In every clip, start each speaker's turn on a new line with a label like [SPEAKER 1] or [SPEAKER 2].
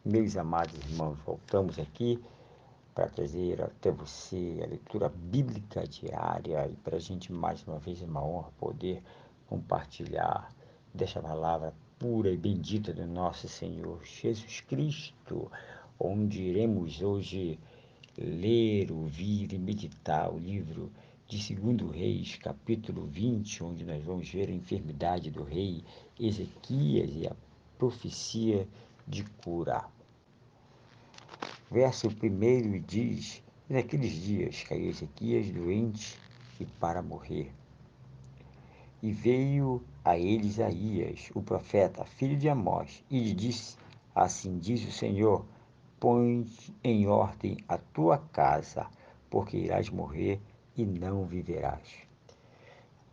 [SPEAKER 1] Meus amados irmãos, voltamos aqui para trazer até você a leitura bíblica diária e para a gente mais uma vez é uma honra poder compartilhar desta palavra pura e bendita do nosso Senhor Jesus Cristo, onde iremos hoje ler, ouvir e meditar o livro de 2 Reis, capítulo 20, onde nós vamos ver a enfermidade do rei Ezequias e a profecia de cura. Verso 1 diz: e naqueles dias caiu Ezequias doente e para morrer. E veio a ele Isaías, o profeta, filho de Amós, e lhe disse: assim diz o Senhor, põe em ordem a tua casa, porque irás morrer e não viverás.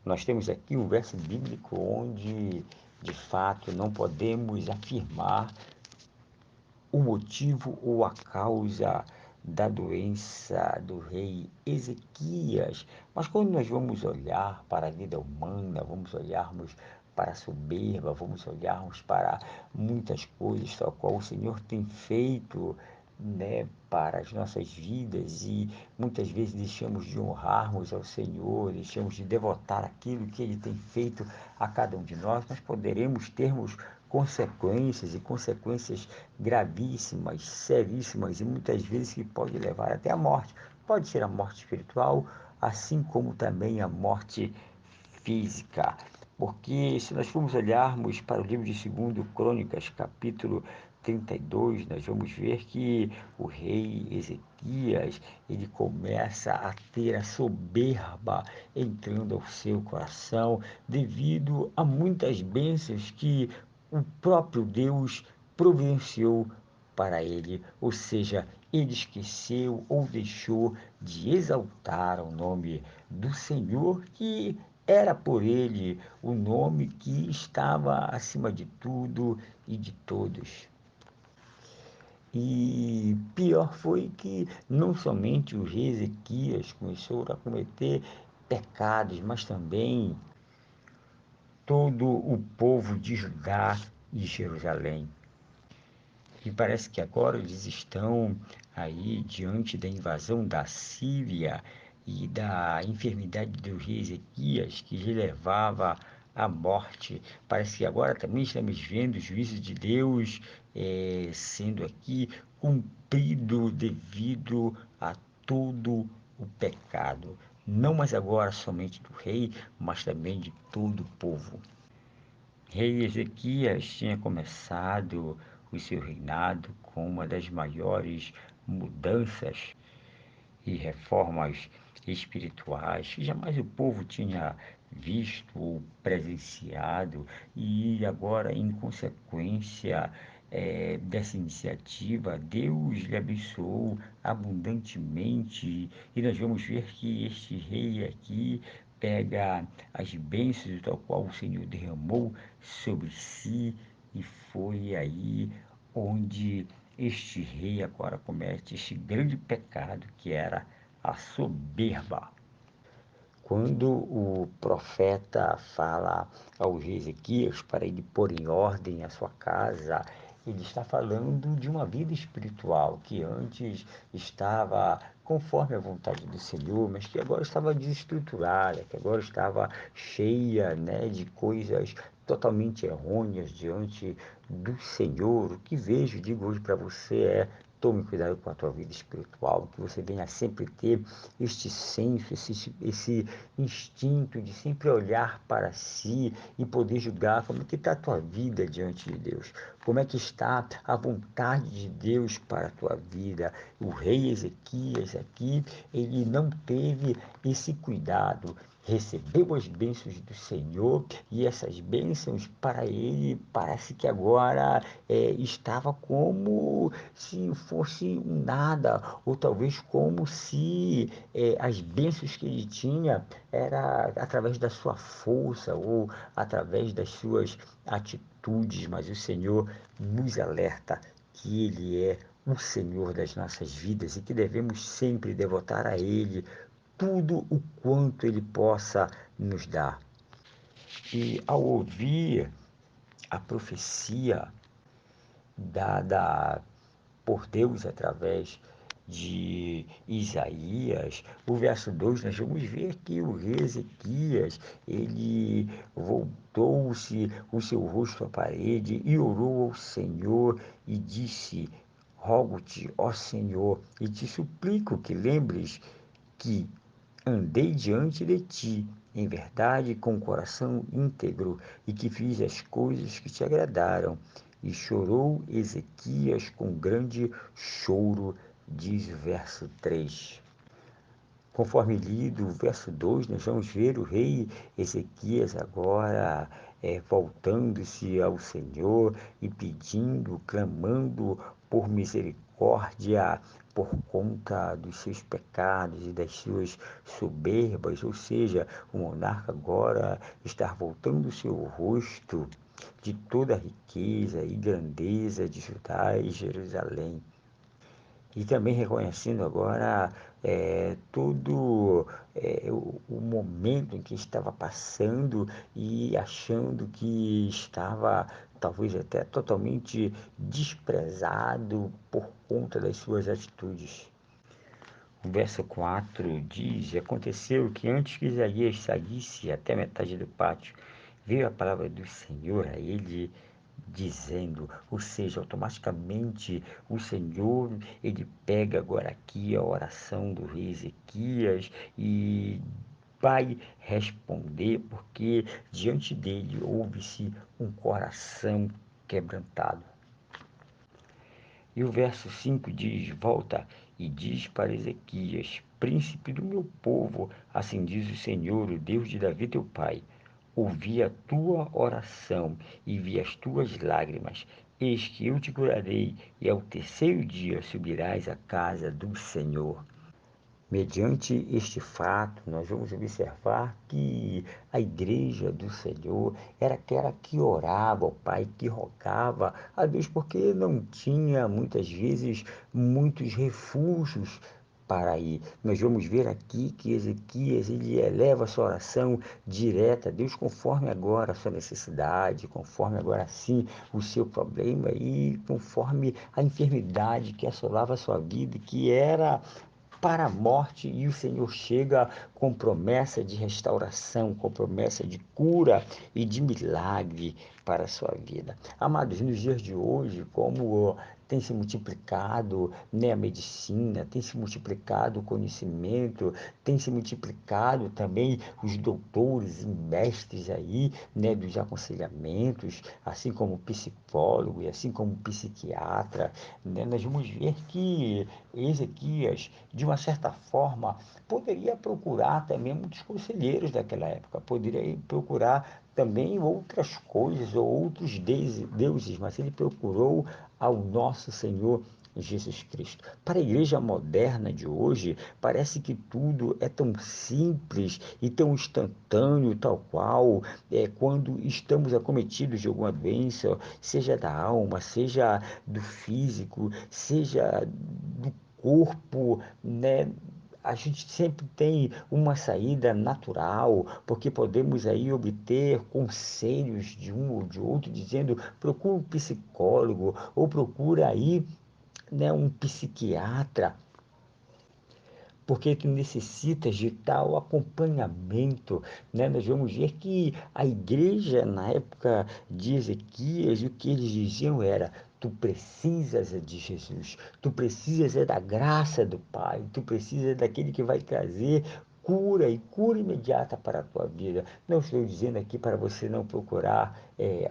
[SPEAKER 1] Nós temos aqui um verso bíblico onde, de fato, não podemos afirmar o motivo ou a causa da doença do rei Ezequias. Mas quando nós vamos olhar para a vida humana, vamos olharmos para a soberba, vamos olharmos para muitas coisas, tal qual o Senhor tem feito, né, para as nossas vidas, e muitas vezes deixamos de honrarmos ao Senhor, deixamos de devotar aquilo que Ele tem feito a cada um de nós poderemos termos consequências e consequências gravíssimas, seríssimas e muitas vezes que pode levar até a morte. Pode ser a morte espiritual, assim como também a morte física. Porque se nós formos olharmos para o livro de 2 Crônicas, capítulo 32, nós vamos ver que o rei Ezequias, ele começa a ter a soberba entrando ao seu coração, devido a muitas bênçãos que o próprio Deus providenciou para ele, ou seja, ele esqueceu ou deixou de exaltar o nome do Senhor, que era por ele o nome que estava acima de tudo e de todos. E pior foi que não somente o rei Ezequias começou a cometer pecados, mas também todo o povo de Judá e Jerusalém. E parece que agora eles estão aí diante da invasão da Síria e da enfermidade do rei Ezequias, que lhe levava à morte. Parece que agora também estamos vendo o juízo de Deus sendo aqui cumprido devido a todo o pecado. Não mais agora somente do rei, mas também de todo o povo. Rei Ezequias tinha começado o seu reinado com uma das maiores mudanças e reformas espirituais que jamais o povo tinha visto ou presenciado, e agora, em consequência dessa iniciativa, Deus lhe abençoou abundantemente, e nós vamos ver que este rei aqui pega as bênçãos tal qual o Senhor derramou sobre si, e foi aí onde este rei agora comete este grande pecado que era a soberba. Quando o profeta fala ao rei Ezequias para ele pôr em ordem a sua casa, ele está falando de uma vida espiritual que antes estava conforme a vontade do Senhor, mas que agora estava desestruturada, que agora estava cheia, né, de coisas totalmente errôneas diante do Senhor. O que vejo, digo hoje para você tome cuidado com a tua vida espiritual, que você venha sempre ter este senso, esse instinto de sempre olhar para si e poder julgar como é que está a tua vida diante de Deus, como é que está a vontade de Deus para a tua vida. O rei Ezequias aqui, ele não teve esse cuidado, recebeu as bênçãos do Senhor, e essas bênçãos para ele parece que agora estava como se fosse um nada, ou talvez como se as bênçãos que ele tinha era através da sua força ou através das suas atitudes, mas o Senhor nos alerta que Ele é o Senhor das nossas vidas e que devemos sempre devotar a Ele tudo o quanto Ele possa nos dar. E ao ouvir a profecia dada por Deus através de Isaías. O verso 2, nós vamos ver que o rei Ezequias, ele voltou-se o seu rosto à parede e orou ao Senhor e disse: rogo-te, ó Senhor, e te suplico que lembres que andei diante de ti, em verdade, com o coração íntegro, e que fiz as coisas que te agradaram. E chorou Ezequias com grande choro, diz o verso 3. Conforme lido o verso 2, nós vamos ver o rei Ezequias agora voltando-se ao Senhor e pedindo, clamando por misericórdia por conta dos seus pecados e das suas soberbas, ou seja, o monarca agora está voltando o seu rosto de toda a riqueza e grandeza de Judá e Jerusalém. E também reconhecendo agora todo o momento em que estava passando e achando que estava talvez até totalmente desprezado por conta das suas atitudes. O verso 4 diz: aconteceu que antes que Isaías saísse até a metade do pátio, veio a palavra do Senhor a ele, dizendo, ou seja, automaticamente o Senhor, ele pega agora aqui a oração do rei Ezequias e vai responder, porque diante dele houve-se um coração quebrantado. E o verso 5 diz: volta e diz para Ezequias, príncipe do meu povo, assim diz o Senhor, o Deus de Davi teu pai: ouvi a tua oração e vi as tuas lágrimas. Eis que eu te curarei, e ao terceiro dia subirás à casa do Senhor. Mediante este fato, nós vamos observar que a igreja do Senhor era aquela que orava ao Pai, que rogava a Deus, porque não tinha, muitas vezes, muitos refúgios para ir. Nós vamos ver aqui que Ezequias, ele eleva a sua oração direta a Deus, conforme agora a sua necessidade, conforme agora sim o seu problema e conforme a enfermidade que assolava a sua vida, que era para a morte, e o Senhor chega com promessa de restauração, com promessa de cura e de milagre para a sua vida. Amados, nos dias de hoje, como tem se multiplicado, né, a medicina, tem se multiplicado o conhecimento, tem se multiplicado também os doutores e mestres aí, né, dos aconselhamentos, assim como psicólogo e assim como psiquiatra, né, nós vamos ver que Ezequias, de uma certa forma, poderia procurar também muitos conselheiros daquela época, poderia procurar também outras coisas ou outros deuses, mas ele procurou ao nosso Senhor Jesus Cristo. Para a igreja moderna de hoje, parece que tudo é tão simples e tão instantâneo, tal qual quando estamos acometidos de alguma doença, seja da alma, seja do físico, seja do corpo, né? A gente sempre tem uma saída natural, porque podemos aí obter conselhos de um ou de outro, dizendo, procura um psicólogo, ou procura aí, né, um psiquiatra, porque tu necessitas de tal acompanhamento, né? Nós vamos ver que a igreja, na época de Ezequias, o que eles diziam era: tu precisas de Jesus, tu precisas da graça do Pai, tu precisas daquele que vai trazer cura e cura imediata para a tua vida. Não estou dizendo aqui para você não procurar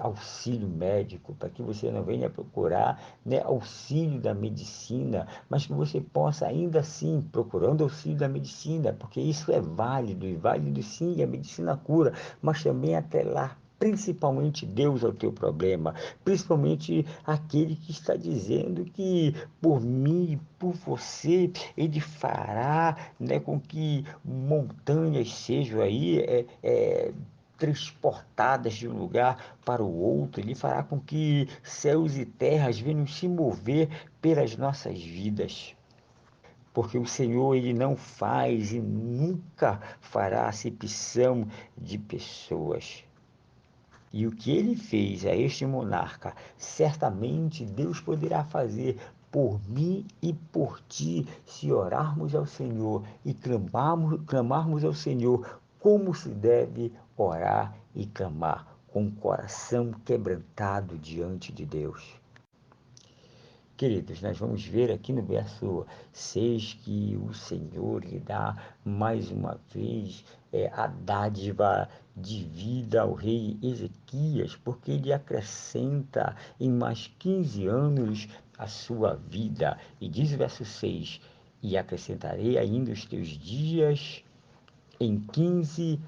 [SPEAKER 1] auxílio médico, para que você não venha procurar, né, auxílio da medicina, mas que você possa ainda assim, procurando auxílio da medicina, porque isso é válido, e válido sim, a medicina cura, mas também atrelar principalmente Deus ao teu problema, principalmente aquele que está dizendo que por mim e por você, ele fará, né, com que montanhas sejam aí transportadas de um lugar para o outro, ele fará com que céus e terras venham se mover pelas nossas vidas. Porque o Senhor, ele não faz e nunca fará acepção de pessoas. E o que ele fez a este monarca, certamente Deus poderá fazer por mim e por ti, se orarmos ao Senhor e clamarmos ao Senhor como se deve orar e clamar, com o coração quebrantado diante de Deus. Queridos, nós vamos ver aqui no verso 6 que o Senhor lhe dá mais uma vez a dádiva de vida ao rei Ezequias, porque ele acrescenta em mais 15 anos a sua vida. E diz o verso 6, e acrescentarei ainda os teus dias em 15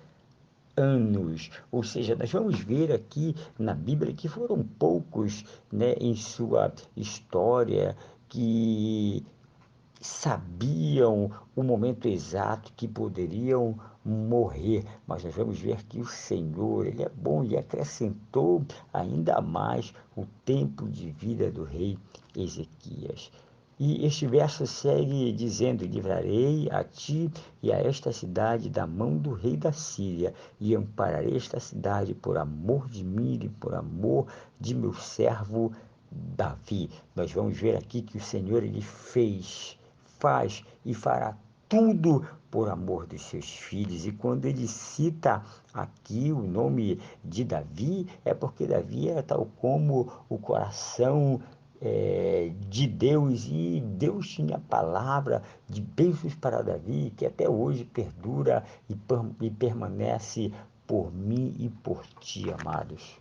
[SPEAKER 1] anos, ou seja, nós vamos ver aqui na Bíblia que foram poucos, né, em sua história que sabiam o momento exato que poderiam morrer, mas nós vamos ver que o Senhor, Ele é bom e acrescentou ainda mais o tempo de vida do rei Ezequias. E este verso segue dizendo: livrarei a ti e a esta cidade da mão do rei da Síria, e ampararei esta cidade por amor de mim e por amor de meu servo Davi. Nós vamos ver aqui que o Senhor, Ele faz e fará tudo por amor dos seus filhos. E quando ele cita aqui o nome de Davi, é porque Davi era tal como o coração de Deus, e Deus tinha a palavra de bênçãos para Davi, que até hoje perdura e permanece por mim e por ti, amados.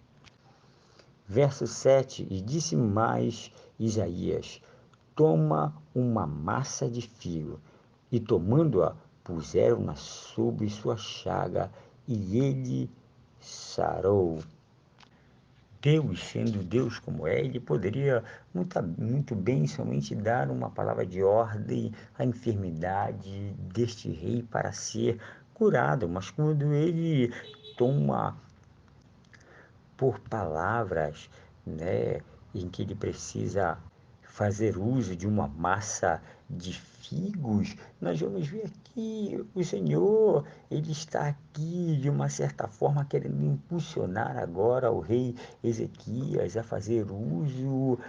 [SPEAKER 1] Verso 7, e disse mais Isaías: toma uma massa de figo, e tomando-a, puseram-na sobre sua chaga, e ele sarou. Deus, sendo Deus como é, ele poderia muito bem somente dar uma palavra de ordem à enfermidade deste rei para ser curado, mas quando ele toma por palavras, né, em que ele precisa fazer uso de uma massa de figos, nós vamos ver que o Senhor, ele está aqui de uma certa forma querendo impulsionar agora o rei Ezequias a fazer uso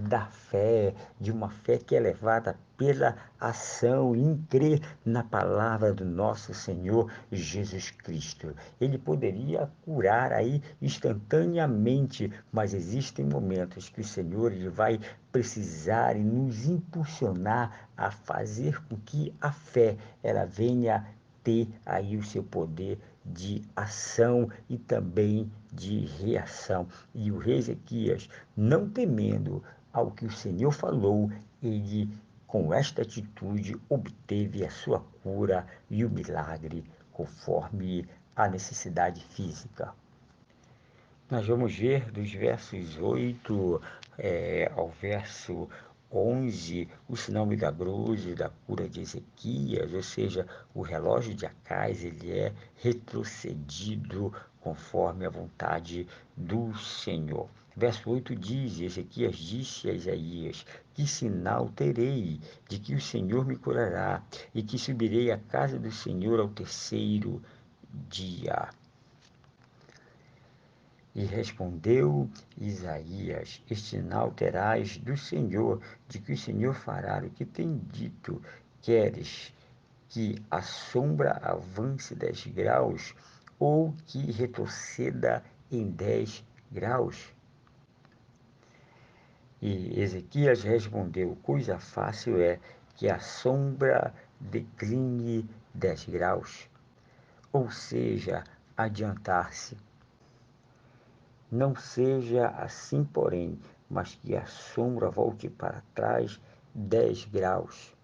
[SPEAKER 1] da fé, de uma fé que é levada pela ação em crer na palavra do nosso Senhor Jesus Cristo. Ele poderia curar aí instantaneamente, mas existem momentos que o Senhor, ele vai precisar e nos impulsionar a fazer com que a fé ela venha ter aí o seu poder de ação e também de reação. E o rei Ezequias, não temendo ao que o Senhor falou, ele com esta atitude obteve a sua cura e o milagre conforme a necessidade física. Nós vamos ver dos versos 8 ao verso 11 o sinal milagroso da cura de Ezequias, ou seja, o relógio de Acais ele é retrocedido conforme a vontade do Senhor. Verso 8 diz: Ezequias disse a Isaías: que sinal terei de que o Senhor me curará e que subirei à casa do Senhor ao terceiro dia? E respondeu Isaías: este sinal terás do Senhor, de que o Senhor fará o que tem dito. Queres que a sombra avance 10 graus ou que retroceda em 10 graus? E Ezequias respondeu: coisa fácil é que a sombra decline 10 graus, ou seja, adiantar-se. Não seja assim, porém, mas que a sombra volte para trás 10 graus.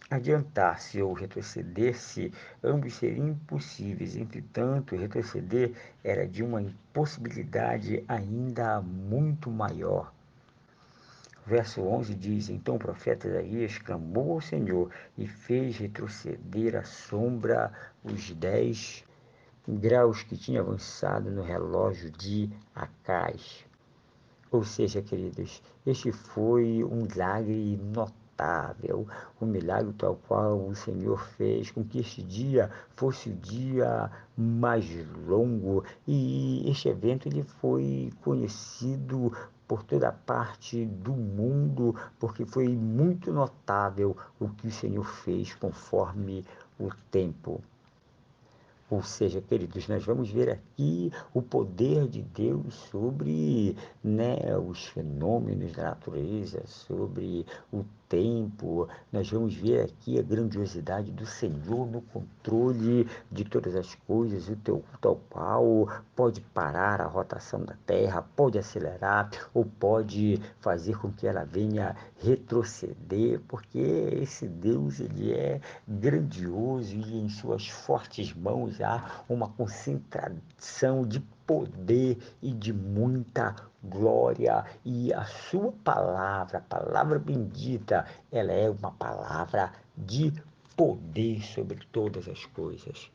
[SPEAKER 1] Adiantar-se ou retroceder-se, ambos seriam impossíveis. Entretanto, retroceder era de uma impossibilidade ainda muito maior. Verso 11 diz: então o profeta Isaías clamou ao Senhor e fez retroceder a sombra os 10 graus que tinha avançado no relógio de Acais. Ou seja, queridos, este foi um milagre notável notável, o milagre tal qual o Senhor fez com que este dia fosse o dia mais longo, e este evento ele foi conhecido por toda parte do mundo, porque foi muito notável o que o Senhor fez conforme o tempo. Ou seja, queridos, nós vamos ver aqui o poder de Deus sobre, né, os fenômenos da natureza, sobre o tempo. Nós vamos ver aqui a grandiosidade do Senhor no controle de todas as coisas, o tal qual pode parar a rotação da Terra, pode acelerar ou pode fazer com que ela venha retroceder, porque esse Deus ele é grandioso e em suas fortes mãos há uma concentração de poder e de muita glória, e a sua palavra, a palavra bendita, ela é uma palavra de poder sobre todas as coisas.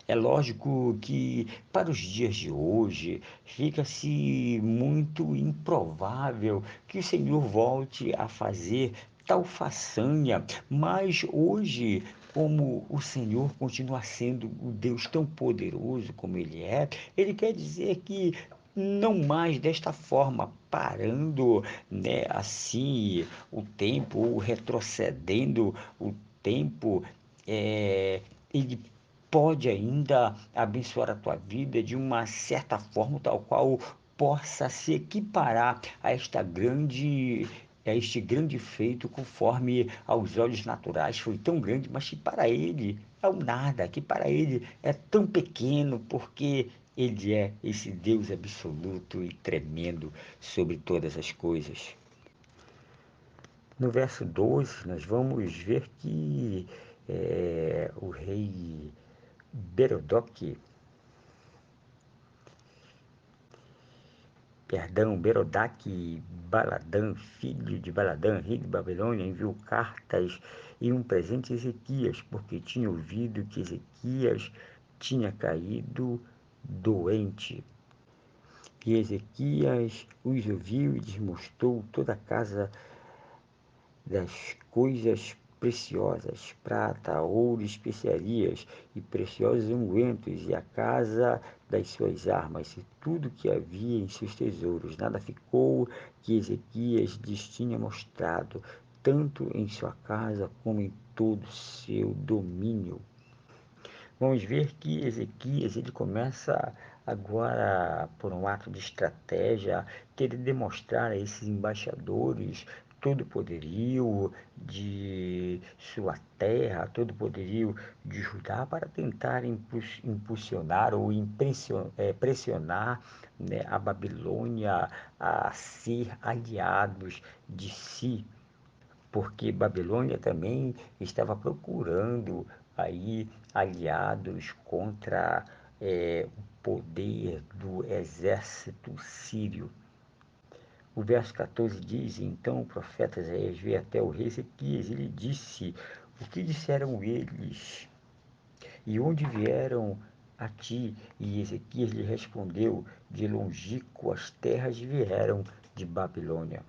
[SPEAKER 1] É lógico que para os dias de hoje fica-se muito improvável que o Senhor volte a fazer tal façanha, mas hoje, como o Senhor continua sendo o Deus tão poderoso como Ele quer dizer que não mais desta forma, parando, né, assim o tempo, ou retrocedendo o tempo, ele pode ainda abençoar a tua vida de uma certa forma, tal qual possa se equiparar a este grande feito, conforme aos olhos naturais foi tão grande, mas que para ele é um nada, que para ele é tão pequeno, porque ele é esse Deus absoluto e tremendo sobre todas as coisas. No verso 12, nós vamos ver que o rei Berodaque Baladã, filho de Baladã, rei de Babilônia, enviou cartas e um presente a Ezequias, porque tinha ouvido que Ezequias tinha caído doente. E Ezequias os ouviu e lhes mostrou toda a casa das coisas preciosas, prata, ouro, especiarias e preciosos ungüentos, e a casa das suas armas, e tudo que havia em seus tesouros. Nada ficou que Ezequias lhes tinha mostrado, tanto em sua casa como em todo o seu domínio. Vamos ver que Ezequias ele começa agora, por um ato de estratégia, querer demonstrar a esses embaixadores todo o poderio de sua terra, todo o poderio de Judá, para tentar impulsionar ou pressionar, né, a Babilônia a ser aliados de si, porque Babilônia também estava procurando aí aliados contra o poder do exército sírio. O verso 14 diz: então o profeta Isaías veio até o rei Ezequias e lhe disse: o que disseram eles? E onde vieram a ti? E Ezequias lhe respondeu: de longínquas terras vieram de Babilônia.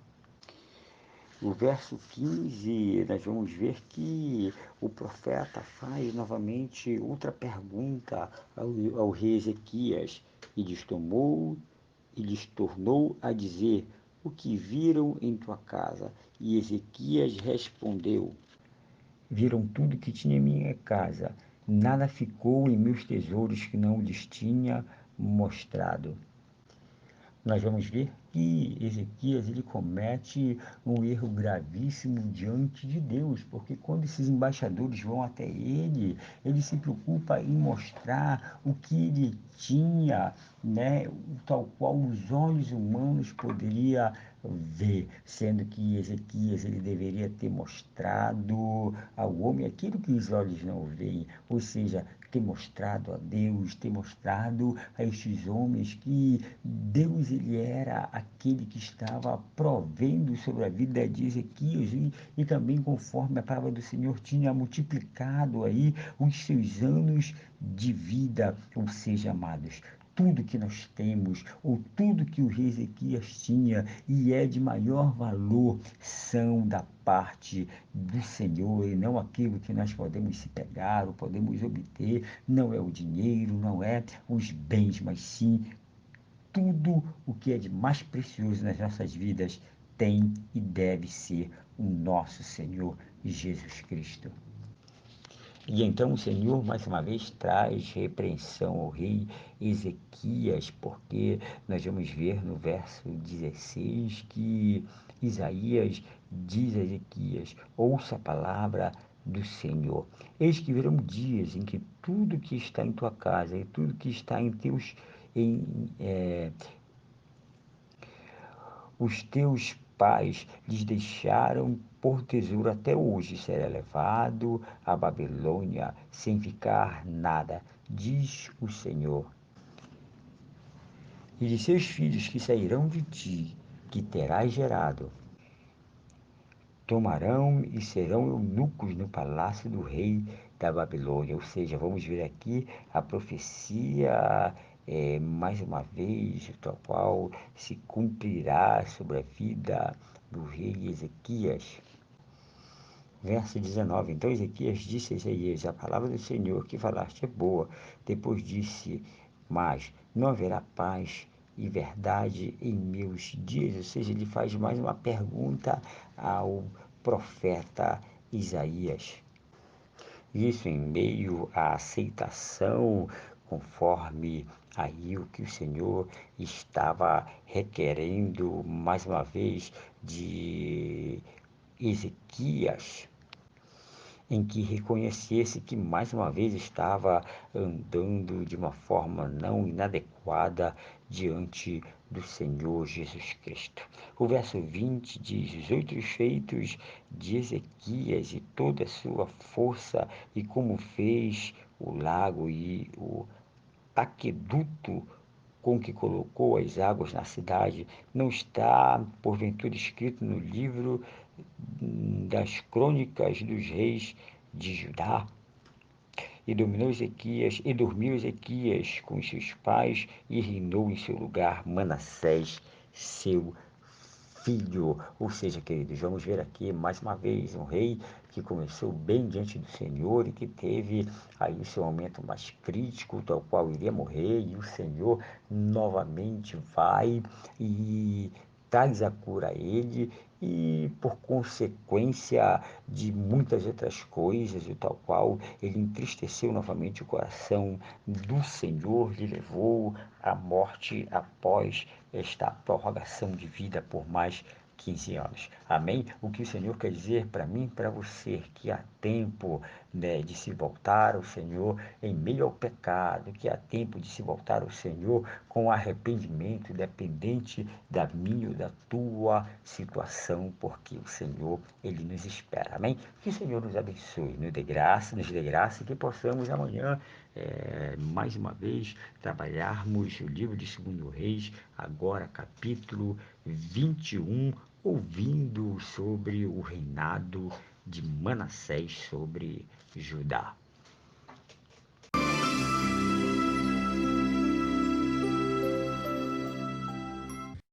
[SPEAKER 1] No verso 15, nós vamos ver que o profeta faz novamente outra pergunta ao rei Ezequias, e lhes tornou a dizer: o que viram em tua casa? E Ezequias respondeu: viram tudo que tinha em minha casa, nada ficou em meus tesouros que não lhes tinha mostrado. Nós vamos ver que Ezequias ele comete um erro gravíssimo diante de Deus, porque quando esses embaixadores vão até ele se preocupa em mostrar o que ele tinha, né, tal qual os olhos humanos poderiam ver, sendo que Ezequias ele deveria ter mostrado ao homem aquilo que os olhos não veem, ou seja, ter mostrado a Deus, ter mostrado a estes homens que Deus ele era aquele que estava provendo sobre a vida de Ezequias, e também conforme a palavra do Senhor tinha multiplicado aí os seus anos de vida, ou seja, amados, tudo que nós temos, ou tudo que o rei Ezequias tinha e é de maior valor, são da parte do Senhor e não aquilo que nós podemos se pegar ou podemos obter. Não é o dinheiro, não é os bens, mas sim tudo o que é de mais precioso nas nossas vidas tem e deve ser o nosso Senhor Jesus Cristo. E então o Senhor, mais uma vez, traz repreensão ao rei Ezequias, porque nós vamos ver no verso 16 que Isaías diz a Ezequias: ouça a palavra do Senhor. Eis que virão dias em que tudo que está em tua casa e tudo que está em teus os teus pais lhes deixaram por tesouro até hoje, será levado à Babilônia sem ficar nada, diz o Senhor. E de seus filhos que sairão de ti, que terás gerado, tomarão e serão eunucos no palácio do rei da Babilônia. Ou seja, vamos ver aqui a profecia, mais uma vez, tal qual se cumprirá sobre a vida do rei Ezequias. Verso 19: então Ezequias disse a Isaías: a palavra do Senhor que falaste é boa. Depois disse: mas não haverá paz e verdade em meus dias. Ou seja, ele faz mais uma pergunta ao profeta Isaías. Isso em meio à aceitação, conforme aí o que o Senhor estava requerendo mais uma vez de Ezequias, em que reconhecesse que mais uma vez estava andando de uma forma não inadequada diante do Senhor Jesus Cristo. O verso 20 diz: os outros feitos de Ezequias e toda a sua força, e como fez o lago e o aqueduto com que colocou as águas na cidade, não está porventura escrito no livro das crônicas dos reis de Judá? E dormiu Ezequias com seus pais e reinou em seu lugar Manassés, seu filho. Ou seja, queridos, vamos ver aqui mais uma vez um rei que começou bem diante do Senhor e que teve aí o seu momento mais crítico, tal qual iria morrer, e o Senhor novamente vai e traz a cura a ele, e por consequência de muitas outras coisas, o tal qual ele entristeceu novamente o coração do Senhor, lhe levou à morte após esta prorrogação de vida por mais 15 anos. Amém? O que o Senhor quer dizer para mim e para você, que há tempo, né, de se voltar ao Senhor em meio ao pecado, que há tempo de se voltar ao Senhor com arrependimento, independente da minha ou da tua situação, porque o Senhor, Ele nos espera. Amém? Que o Senhor nos abençoe, nos dê graça, e que possamos amanhã, mais uma vez, trabalharmos o livro de 2 Reis, agora capítulo 21, ouvindo sobre o reinado de Manassés sobre Judá.